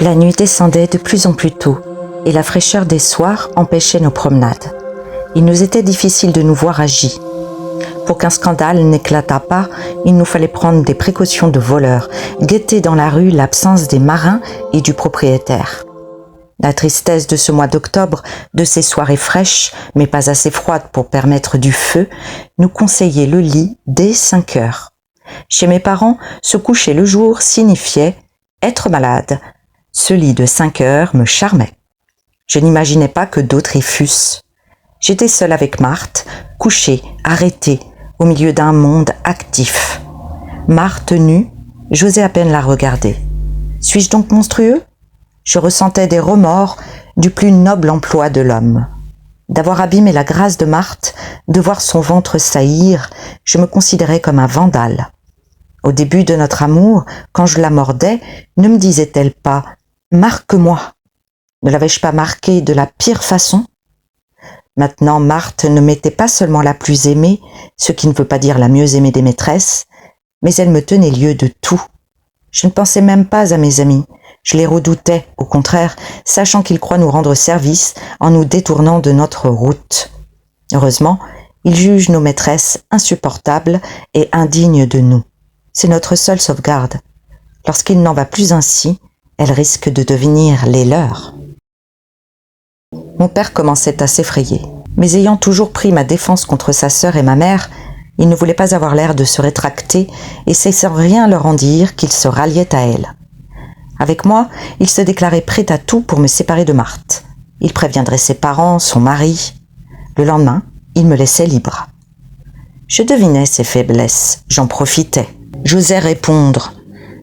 La nuit descendait de plus en plus tôt et la fraîcheur des soirs empêchait nos promenades. Il nous était difficile de nous voir agis. Pour qu'un scandale n'éclatât pas, il nous fallait prendre des précautions de voleurs, guetter dans la rue l'absence des marins et du propriétaire. La tristesse de ce mois d'octobre, de ces soirées fraîches, mais pas assez froides pour permettre du feu, nous conseillait le lit dès 5 heures. Chez mes parents, se coucher le jour signifiait être malade. Ce lit de 5 heures me charmait. Je n'imaginais pas que d'autres y fussent. J'étais seule avec Marthe, couchée, arrêtée, au milieu d'un monde actif. Marthe nue, j'osais à peine la regarder. Suis-je donc monstrueux ? Je ressentais des remords du plus noble emploi de l'homme. D'avoir abîmé la grâce de Marthe, de voir son ventre saillir, je me considérais comme un vandale. Au début de notre amour, quand je la mordais, ne me disait-elle pas « Marque-moi » ? Ne l'avais-je pas marquée de la pire façon ? Maintenant, Marthe ne m'était pas seulement la plus aimée, ce qui ne veut pas dire la mieux aimée des maîtresses, mais elle me tenait lieu de tout. Je ne pensais même pas à mes amis. Je les redoutais, au contraire, sachant qu'ils croient nous rendre service en nous détournant de notre route. Heureusement, ils jugent nos maîtresses insupportables et indignes de nous. C'est notre seule sauvegarde. Lorsqu'il n'en va plus ainsi, elles risquent de devenir les leurs. Mon père commençait à s'effrayer, mais ayant toujours pris ma défense contre sa sœur et ma mère, il ne voulait pas avoir l'air de se rétracter et c'est sans rien leur en dire qu'il se ralliait à elle. Avec moi, il se déclarait prêt à tout pour me séparer de Marthe. Il préviendrait ses parents, son mari. Le lendemain, il me laissait libre. Je devinais ses faiblesses, j'en profitais. J'osais répondre.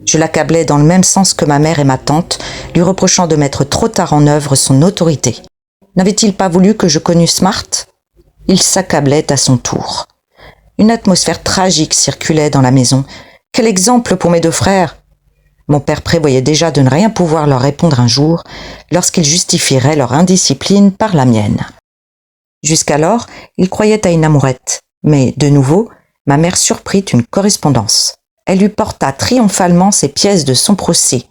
Je l'accablais dans le même sens que ma mère et ma tante, lui reprochant de mettre trop tard en œuvre son autorité. N'avait-il pas voulu que je connusse Marthe ? Il s'accablait à son tour. Une atmosphère tragique circulait dans la maison. Quel exemple pour mes 2 frères ! Mon père prévoyait déjà de ne rien pouvoir leur répondre un jour, lorsqu'ils justifieraient leur indiscipline par la mienne. Jusqu'alors, il croyait à une amourette, mais de nouveau, ma mère surprit une correspondance. Elle lui porta triomphalement ses pièces de son procès.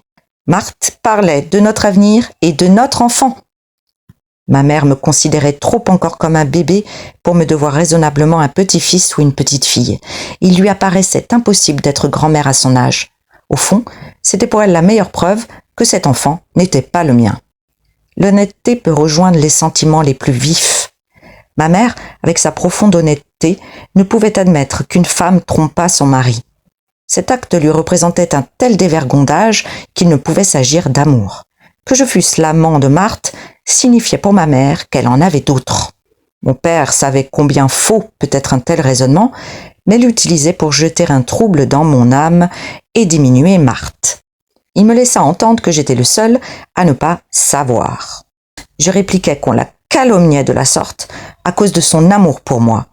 Marthe parlait de notre avenir et de notre enfant. Ma mère me considérait trop encore comme un bébé pour me devoir raisonnablement un petit-fils ou une petite-fille. Il lui apparaissait impossible d'être grand-mère à son âge. Au fond, c'était pour elle la meilleure preuve que cet enfant n'était pas le mien. L'honnêteté peut rejoindre les sentiments les plus vifs. Ma mère, avec sa profonde honnêteté, ne pouvait admettre qu'une femme trompât son mari. Cet acte lui représentait un tel dévergondage qu'il ne pouvait s'agir d'amour. Que je fusse l'amant de Marthe signifiait pour ma mère qu'elle en avait d'autres. Mon père savait combien faux peut être un tel raisonnement, mais l'utilisait pour jeter un trouble dans mon âme et diminuer Marthe. Il me laissa entendre que j'étais le seul à ne pas savoir. Je répliquais qu'on la calomniait de la sorte à cause de son amour pour moi.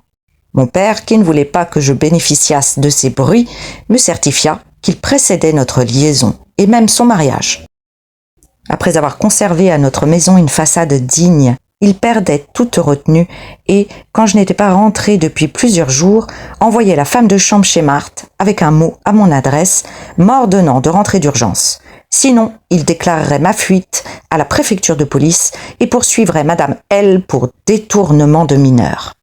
Mon père, qui ne voulait pas que je bénéficiasse de ces bruits, me certifia qu'il précédait notre liaison et même son mariage. Après avoir conservé à notre maison une façade digne, il perdait toute retenue et, quand je n'étais pas rentrée depuis plusieurs jours, envoyait la femme de chambre chez Marthe avec un mot à mon adresse, m'ordonnant de rentrer d'urgence. Sinon, il déclarerait ma fuite à la préfecture de police et poursuivrait Madame L pour détournement de mineurs.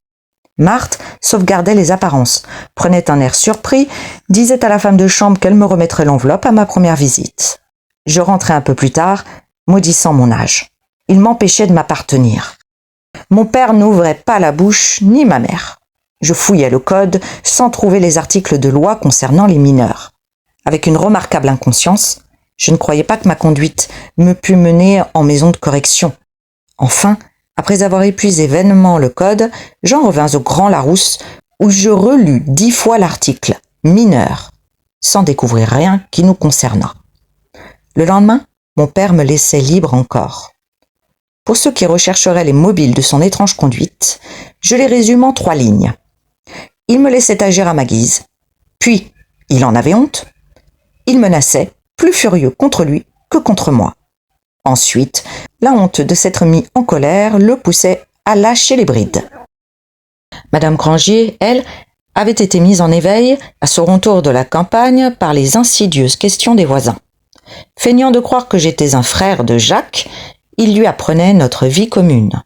Marthe sauvegardait les apparences, prenait un air surpris, disait à la femme de chambre qu'elle me remettrait l'enveloppe à ma première visite. Je rentrais un peu plus tard, maudissant mon âge. Il m'empêchait de m'appartenir. Mon père n'ouvrait pas la bouche, ni ma mère. Je fouillais le code sans trouver les articles de loi concernant les mineurs. Avec une remarquable inconscience, je ne croyais pas que ma conduite me pût mener en maison de correction. Enfin, après avoir épuisé vainement le code, j'en revins au Grand Larousse où je relus 10 fois l'article « mineur » sans découvrir rien qui nous concernât. Le lendemain, mon père me laissait libre encore. Pour ceux qui rechercheraient les mobiles de son étrange conduite, je les résume en 3 lignes. Il me laissait agir à ma guise. Puis, il en avait honte. Il menaçait, plus furieux contre lui que contre moi. Ensuite, la honte de s'être mis en colère le poussait à lâcher les brides. Madame Grangier, elle, avait été mise en éveil à son retour de la campagne par les insidieuses questions des voisins. Feignant de croire que j'étais un frère de Jacques, il lui apprenait notre vie commune.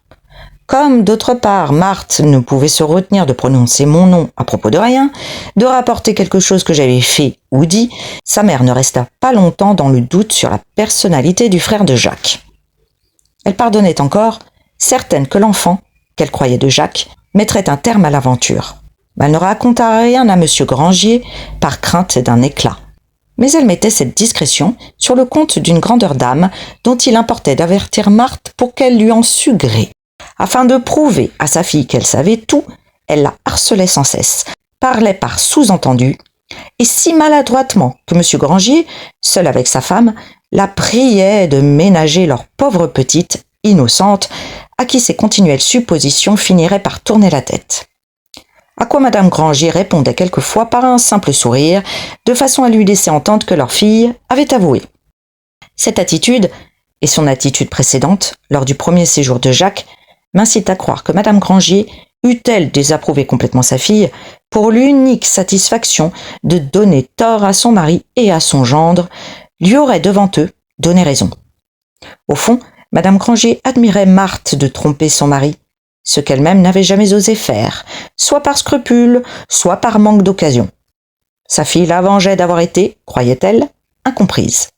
Comme, d'autre part, Marthe ne pouvait se retenir de prononcer mon nom à propos de rien, de rapporter quelque chose que j'avais fait ou dit, sa mère ne resta pas longtemps dans le doute sur la personnalité du frère de Jacques. Elle pardonnait encore, certaine que l'enfant, qu'elle croyait de Jacques, mettrait un terme à l'aventure. Mais elle ne raconta rien à M. Grangier par crainte d'un éclat. Mais elle mettait cette discrétion sur le compte d'une grandeur d'âme dont il importait d'avertir Marthe pour qu'elle lui en sût gré. Afin de prouver à sa fille qu'elle savait tout, elle la harcelait sans cesse, parlait par sous-entendu, et si maladroitement que M. Grangier, seul avec sa femme, la priait de ménager leur pauvre petite, innocente, à qui ces continuelles suppositions finiraient par tourner la tête. À quoi Madame Grangier répondait quelquefois par un simple sourire, de façon à lui laisser entendre que leur fille avait avoué. Cette attitude, et son attitude précédente, lors du premier séjour de Jacques, m'incite à croire que Madame Grangier eût-elle désapprouvé complètement sa fille pour l'unique satisfaction de donner tort à son mari et à son gendre, lui aurait devant eux donné raison. Au fond, Madame Grangier admirait Marthe de tromper son mari, ce qu'elle-même n'avait jamais osé faire, soit par scrupule, soit par manque d'occasion. Sa fille la vengeait d'avoir été, croyait-elle, incomprise.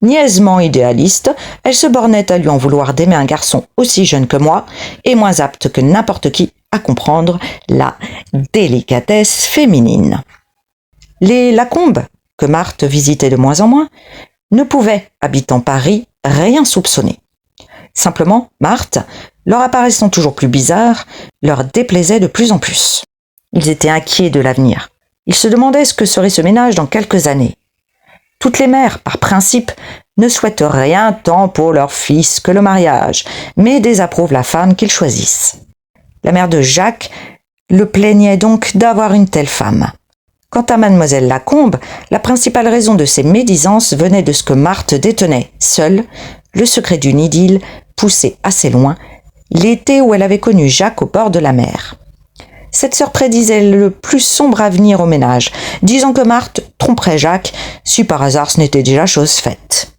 Niaisement idéaliste, elle se bornait à lui en vouloir d'aimer un garçon aussi jeune que moi et moins apte que n'importe qui à comprendre la délicatesse féminine. Les Lacombe, que Marthe visitait de moins en moins, ne pouvaient, habitant Paris, rien soupçonner. Simplement, Marthe, leur apparaissant toujours plus bizarre, leur déplaisait de plus en plus. Ils étaient inquiets de l'avenir. Ils se demandaient ce que serait ce ménage dans quelques années. Toutes les mères, par principe, ne souhaitent rien tant pour leur fils que le mariage, mais désapprouvent la femme qu'ils choisissent. La mère de Jacques le plaignait donc d'avoir une telle femme. Quant à mademoiselle Lacombe, la principale raison de ses médisances venait de ce que Marthe détenait, seule, le secret d'une idylle poussée assez loin, l'été où elle avait connu Jacques au bord de la mer. Cette sœur prédisait le plus sombre avenir au ménage, disant que Marthe tromperait Jacques si par hasard ce n'était déjà chose faite.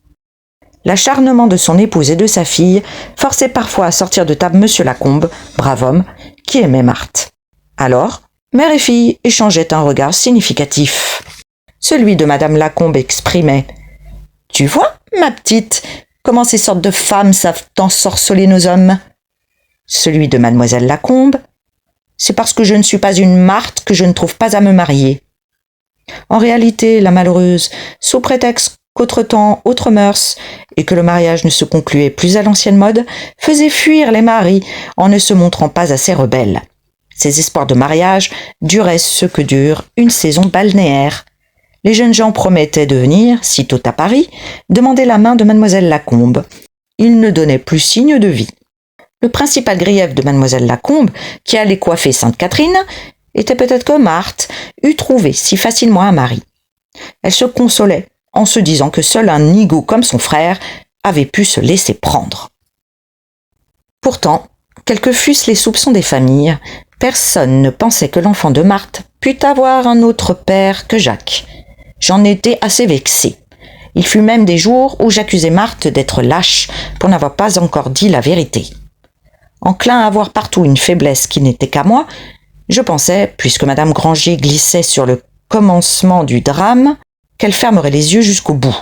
L'acharnement de son épouse et de sa fille forçait parfois à sortir de table M. Lacombe, brave homme, qui aimait Marthe. Alors, mère et fille échangeaient un regard significatif. Celui de Madame Lacombe exprimait « Tu vois, ma petite, comment ces sortes de femmes savent ensorceler nos hommes ?» Celui de Mademoiselle Lacombe « C'est parce que je ne suis pas une Marthe que je ne trouve pas à me marier. » En réalité, la malheureuse, sous prétexte qu'autre-temps, autres mœurs, et que le mariage ne se concluait plus à l'ancienne mode, faisait fuir les maris en ne se montrant pas assez rebelle. Ces espoirs de mariage duraient ce que dure une saison balnéaire. Les jeunes gens promettaient de venir, sitôt à Paris, demander la main de Mademoiselle Lacombe. Ils ne donnaient plus signe de vie. Le principal grief de Mademoiselle Lacombe, qui allait coiffer Sainte-Catherine, était peut-être que Marthe eût trouvé si facilement un mari. Elle se consolait en se disant que seul un nigaud comme son frère avait pu se laisser prendre. Pourtant, quels que fussent les soupçons des familles, personne ne pensait que l'enfant de Marthe pût avoir un autre père que Jacques. J'en étais assez vexée. Il fut même des jours où j'accusais Marthe d'être lâche pour n'avoir pas encore dit la vérité. Enclin à voir partout une faiblesse qui n'était qu'à moi, je pensais, puisque Madame Grangier glissait sur le commencement du drame, qu'elle fermerait les yeux jusqu'au bout.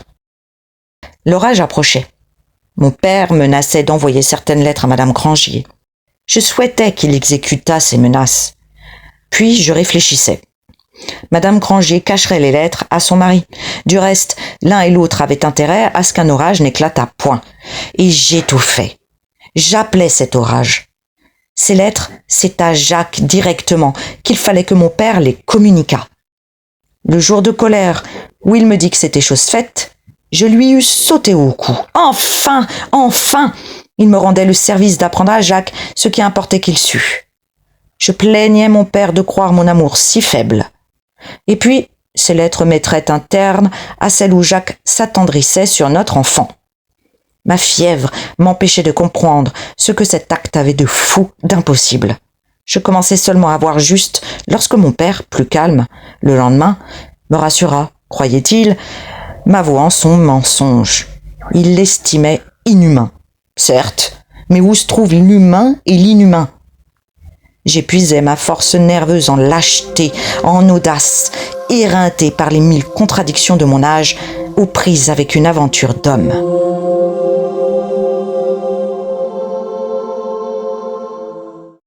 L'orage approchait. Mon père menaçait d'envoyer certaines lettres à Madame Grangier. Je souhaitais qu'il exécutât ces menaces. Puis je réfléchissais. Madame Grangier cacherait les lettres à son mari. Du reste, l'un et l'autre avaient intérêt à ce qu'un orage n'éclatât point. Et j'étouffais. J'appelais cet orage. Ces lettres, c'est à Jacques directement qu'il fallait que mon père les communiquât. Le jour de colère, où il me dit que c'était chose faite, je lui eus sauté au cou. Enfin, enfin, il me rendait le service d'apprendre à Jacques ce qui importait qu'il sût. Je plaignais mon père de croire mon amour si faible. Et puis, ces lettres mettraient un terme à celle où Jacques s'attendrissait sur notre enfant. Ma fièvre m'empêchait de comprendre ce que cet acte avait de fou, d'impossible. Je commençais seulement à voir juste lorsque mon père, plus calme, le lendemain, me rassura, croyait-il, m'avouant son mensonge. Il l'estimait inhumain. Certes, mais où se trouve l'humain et l'inhumain? J'épuisais ma force nerveuse en lâcheté, en audace, éreinté par les 1000 contradictions de mon âge, aux prises avec une aventure d'homme.